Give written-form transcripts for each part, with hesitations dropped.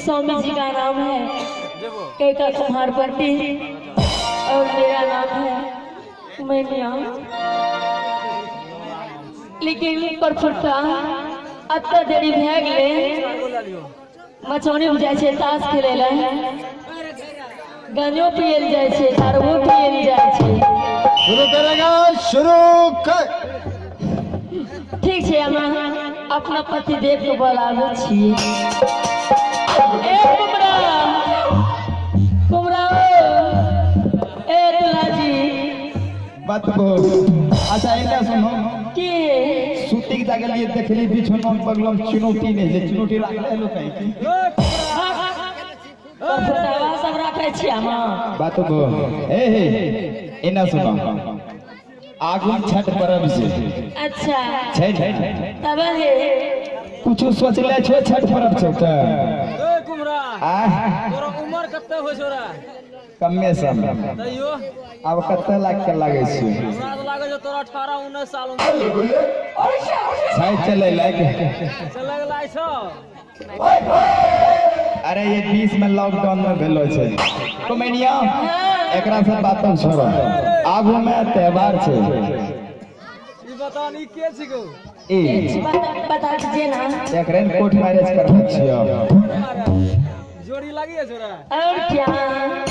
स्वामी जी का नाम है कैका कुमार पंडित और मेरा नाम है मैनिया। लेकिन परफुटा अत्ता देरी भए गेले मचौनी बुझाय छै ताश खेले ला गांजो पियल जाय छै दारू पियल जाय छै। शुरू करेगा शुरू कर। ठीक छै हम अपना पति देव को बोलाबै छी। ए कुमरा कुमरा ए दुलाजी बतबो। अच्छा इनका सुनो की शूटिंग जा गेलिए देखली बिछोन बगलम चुनौती नहीं जे चुनौती राखले लो कहीं की परफुटा सब राखै छी हम। बतबो ए इना सुनो आगुन छठ पर्व से अच्छा छै तब हे कुछ सोचले छो छठ पर्व छै त ए कुमरा तोरा उम्र कते हो छोरा कमे सब तइयो अब कते लाख के लागे छै हमरा तो लागे जो तोरा 18 19 साल उम्र छै चले लाग चले गेलाइ छ। अरे ये 20 में लॉकडाउन में भेलो छै कमेनिया एकरा से बात छोड़ो आगू में त्योहार छै ई बता नी के छिको ए बता दीजिए ना एकरे कोर्ट मैरिज करबे छियो जोड़ी लगी है छोरा और क्या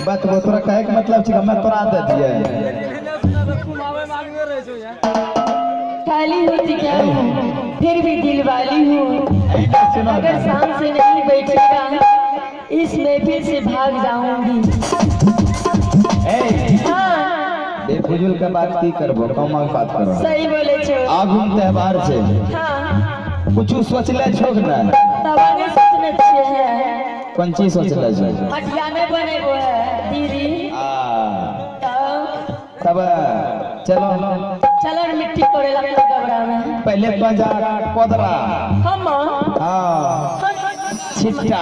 बात वो तोरा कहे के मतलब छै मैं तोरा दे दिए लेकिन सुना तो घुमावे मांगवे रहे छो यार खाली होती क्या हूँ फिर भी दिल वाली हूँ। अगर शाम से नहीं बैठेगा इस महफिल से भाग जाऊंगी। ए हाँ बेफुजुल के बात की करबो कमाल बात करो सही बोले छो। आगू त्योहार छै हाँ कुछ सोचले छो ना तब आगे सोचने चाहिए है कोन चीज सोचले छो मटिया में बने वो है दीदी तब चलो चलो मिट्टी कोड़े लगता गबरा में पहले तो जा कोदरा हम हां छिट्टा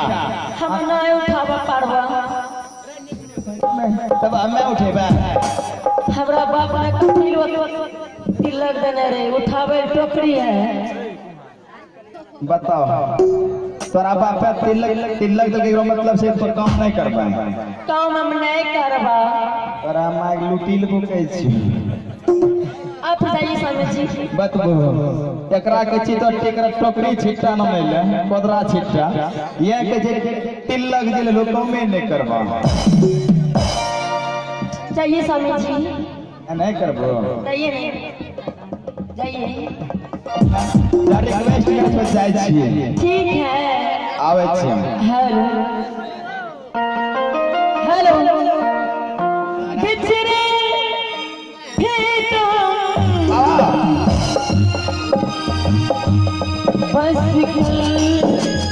हम ना उठावा पारवा तब हमें उठेबा हमरा बाप ने तिलक देने रे उठावे टोकरी है। बताओ तोरा बाप तिलक तिलक के मतलब से तो काम नहीं करबा काम हम नहीं करबा तोरा माग लुटिल बुकै छी आप जाइए स्वामी जी बतबो एकरा के छी तो टेकरा टोकरी छिट्टा न मिले कोदरा छिट्टा ये के जे तिलक जे लोग काम नहीं करबा जाइए स्वामी जी नहीं करबो जाइए नहीं जाइए रिक्वेस्ट करबे जाय छी ठीक है आवे छी हेलो हेलो बिछड़े बस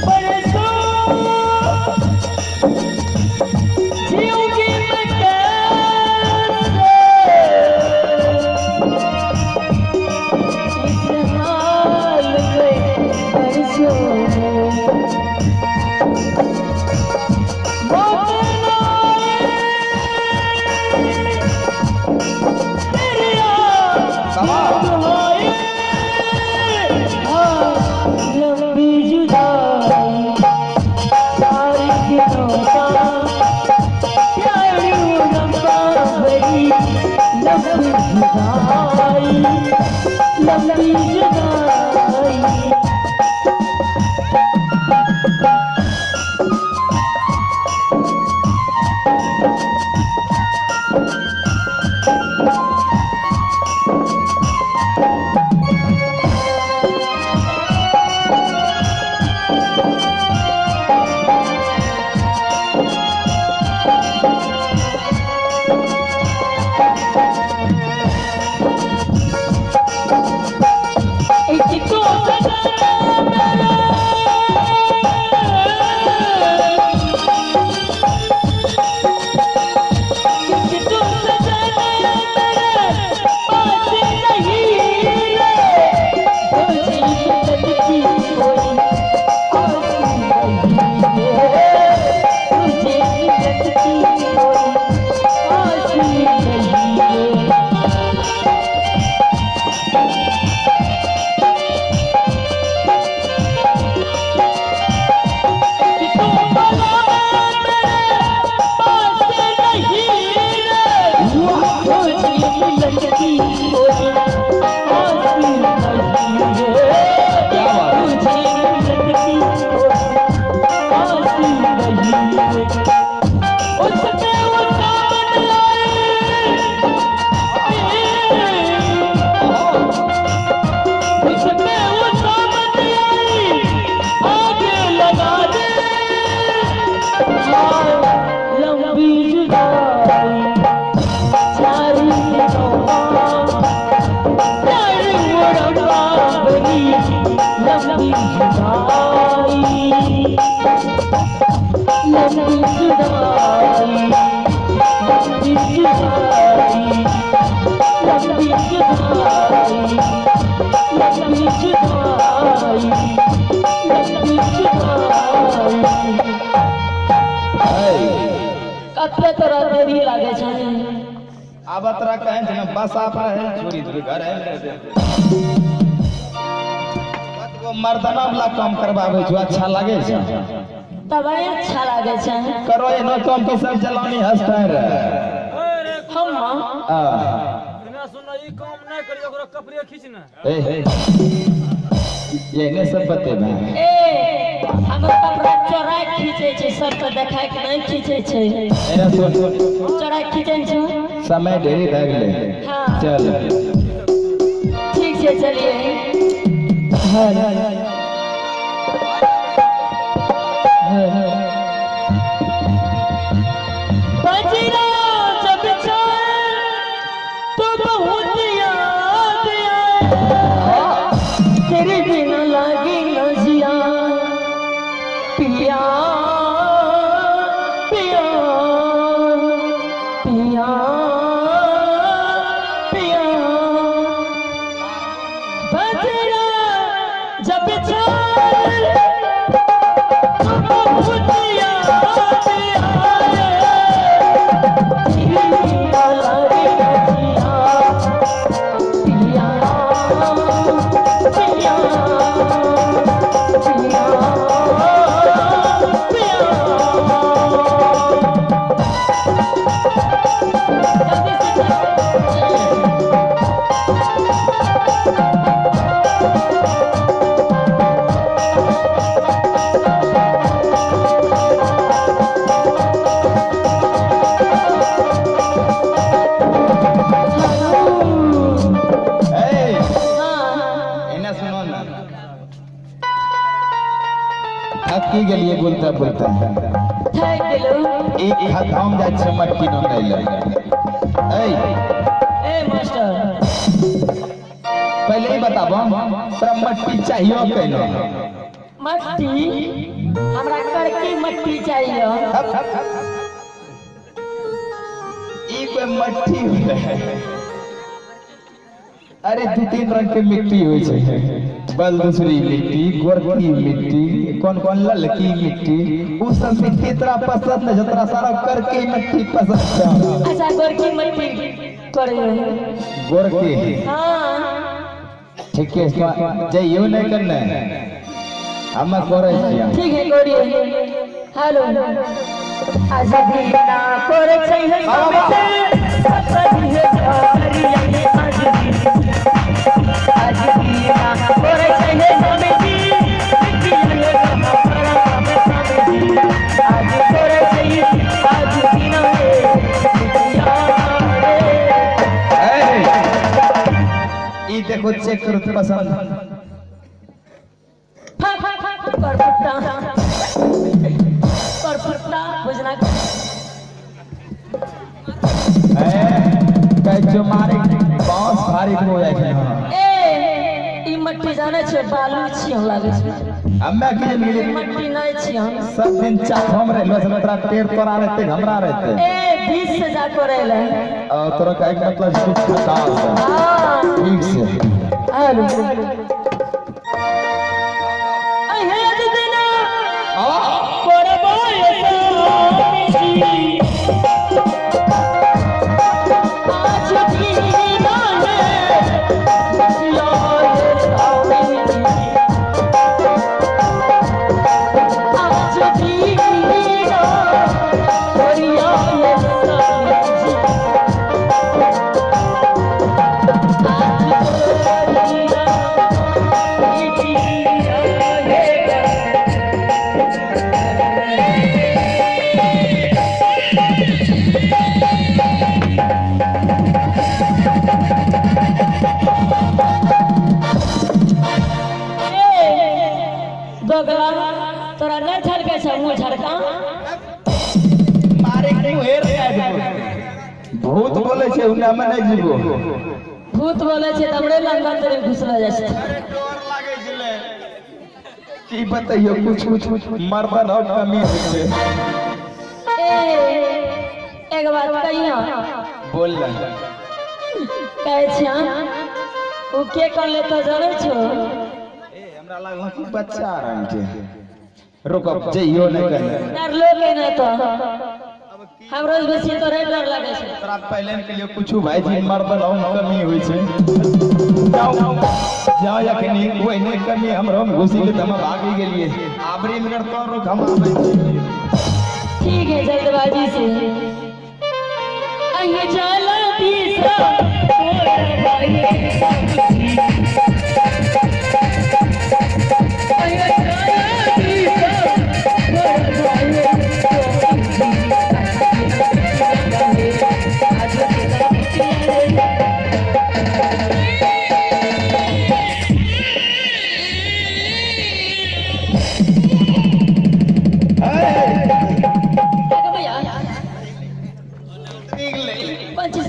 परसों जीऊंगी मैं कैसे इस हाल में परसों लंबी जुदाई कते तोरा देरी लागे छै अब तोरा कहे छै ना बस आप रहे छोड़ी दे घर आइल दे वो मर्दाना वाला काम करबावे जो अच्छा लागे छै तब अच्छा लागे छै करो ये नो काम के सब जलानी हंसता रहे अरे हम बिना सुन ई काम नहीं करी ओकरा कपड़े खींचना ये ने सब बतेबे ए हमर कपड़ा चोरा खींचे छै सब के देखाय के नहीं खींचे छै एना सुन चोरा खींचे छै समय ढेरी भए गेलै हां चल ठीक छै चलिए बजरा जब चाहे तो बहुत याद आए तेरे बिना लागे न जिया पिया पिया पिया पिया बजरा जब चाहे तो बहुत याद आए तेरे बिना लागे न जिया पिया पिया की गेलिए बोलता बोलता थक गेलो एक खतम जाय छै मटकी न ले ए मास्टर पहले ही बताबो तोरा मटकी चाहिए केनो मट्टी हमरा करके मट्टी चाहिए ई कोई मट्टी होय अरे दू तीन रंग के मिट्टी होय छै बलदूसरी मिट्टी गोरकी मिट्टी कौन कौन ललकी मिट्टी उ सब मिट्टी तोरा पसंद है तोरा सारा करके मिट्टी पसंद है अच्छा गोरकी मट्टी करियो गोरकी हां ठीक है जाइयो नहीं करना हम करे छियै ठीक है करियो हेलो आज दीना कर छै है सब है हरियाली आज दीना कर छै है सब दिल कहां पर आज कर छै आज दीना ई देखो चेक करो पसंद परफुट्टा बुझना जो मारे बांस भारी हो जाय छै ए ई मट्टी जाने छै बालू छियन लागे छै हम्मे के मिले मट्टी नहीं छियन सब दिन चाप हम रहलो से तोरा टेर तोरा रहते हमरा रहते ए 20 से जा करे ले तोरा का एक मतलब कुछ खता हां ठीक से हेलो आई हे दिना करबो आज दीना तोरा नहीं झलके छै मुंह झड़का मारे के हेर भूत बोले छै उन्ना में नहीं जीवो भूत बोले छै तबरे लंदन तेरे घुसला जाय छै अरे डर लागे छले की बताइयो कुछ मर्दन और कमी छै ए एक बात कहिया बोल ले कहै छै ओ के कर ले तो जाने छो ए हमरा लागल कि बच्चा रंग के रुक अब जइयो नहीं करे डर लोगे ना तो हमरो बेसी तो रे डर लागे छै तोरा पहले के लिए कुछ भाई जी मर्द लौ कमी होई छै जाओ यखनी कोई नहीं कमी हमरो में घुसी ले हम भागी गेलिए आबरी मिनट तो रुक हम आबै ठीक है जल्दबाजी से अये जाला पीसा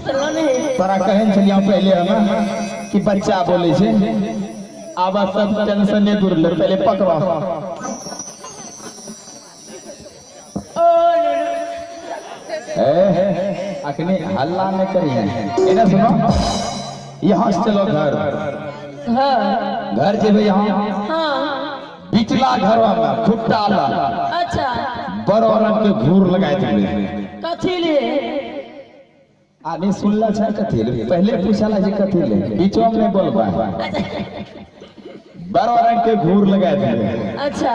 तोरा भाई तोरा कहन छलिया पहले हम कि बच्चा बोले छे आब सब टेंशन नहीं दूर ले पहले पकड़ो अखनी हल्ला नहीं करिए इन्हें सुनो यहाँ से चलो घर घर जेबे यहाँ पिछला घर में खुट्टा ला अच्छा बड़ो रंग के घूर लगाए थे कथी ले आदमी सुनला छै कथी ले पहले पूछला जे कथी ले बीचो में बोल पा बड़ो रंग के घूर लगाए थे अच्छा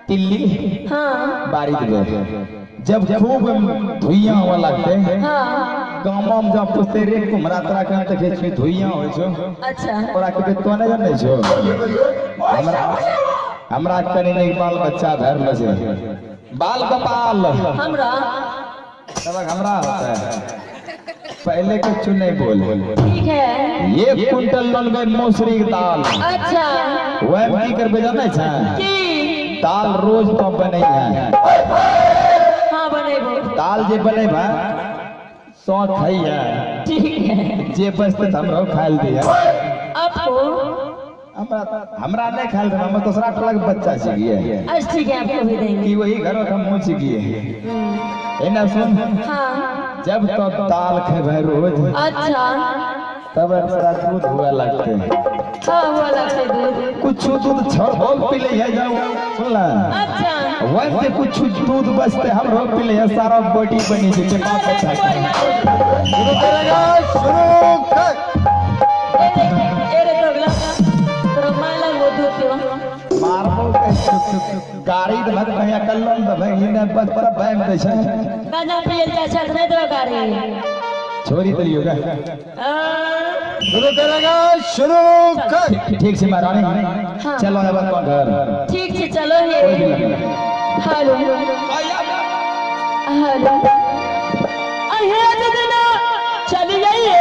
तिल्ली हाँ बारिश में जब खूब धुइयां हुआ लगते हाँ गांव में जब पुछते रे कुमरा तोरा कहां तक खेत में धुइयां होय छो अच्छा तोरा के तो नहीं जाने छो हमरा कनी नहीं बाल बच्चा धर ल छै बाल कपाल हमरा तब हमरा होता है पहले कुछ नहीं बोल ठीक है 1 कुंटल लोन गए मौसरी की दाल अच्छा वह की करबे जाने छै की दाल रोज तो बने है हाँ बनेबो दाल जे बने बा सौ खाइया ठीक है जे बचते हमरो खाइल दिया आपको हमरा नहीं खाइल दे हम दूसरा टोला के बच्चा छिए अच्छा ठीक है आपको भी देंगे कि वही घरों का मुंह छिए एना सुन हाँ जब तो दाल खेबे रोज अच्छा तब हमरा दूध हुआ लगते हाँ हुआ लगते दूध कुछ दूध छोड़ बोल पी ले है जाओ सुनला अच्छा वैसे कुछ दूध बचते हम रो पी ले सारा बॉडी बनी जे बात अच्छा शुरू करेगा शुरू कर एरे दोगला तोरा माला वो दूध पियो मारबो के गाड़ी दे भग भैया कल्लन दे भाई ने बस पर बैम दे छै गाना पियल जा छत नहीं दो गाड़ी छोरी तलियो का शुरू करेगा शुरू कर ठीक से महारानी हाँ। चलो अब अपन घर ठीक से चलो ये हेलो हेलो अहे जदना चल जाइए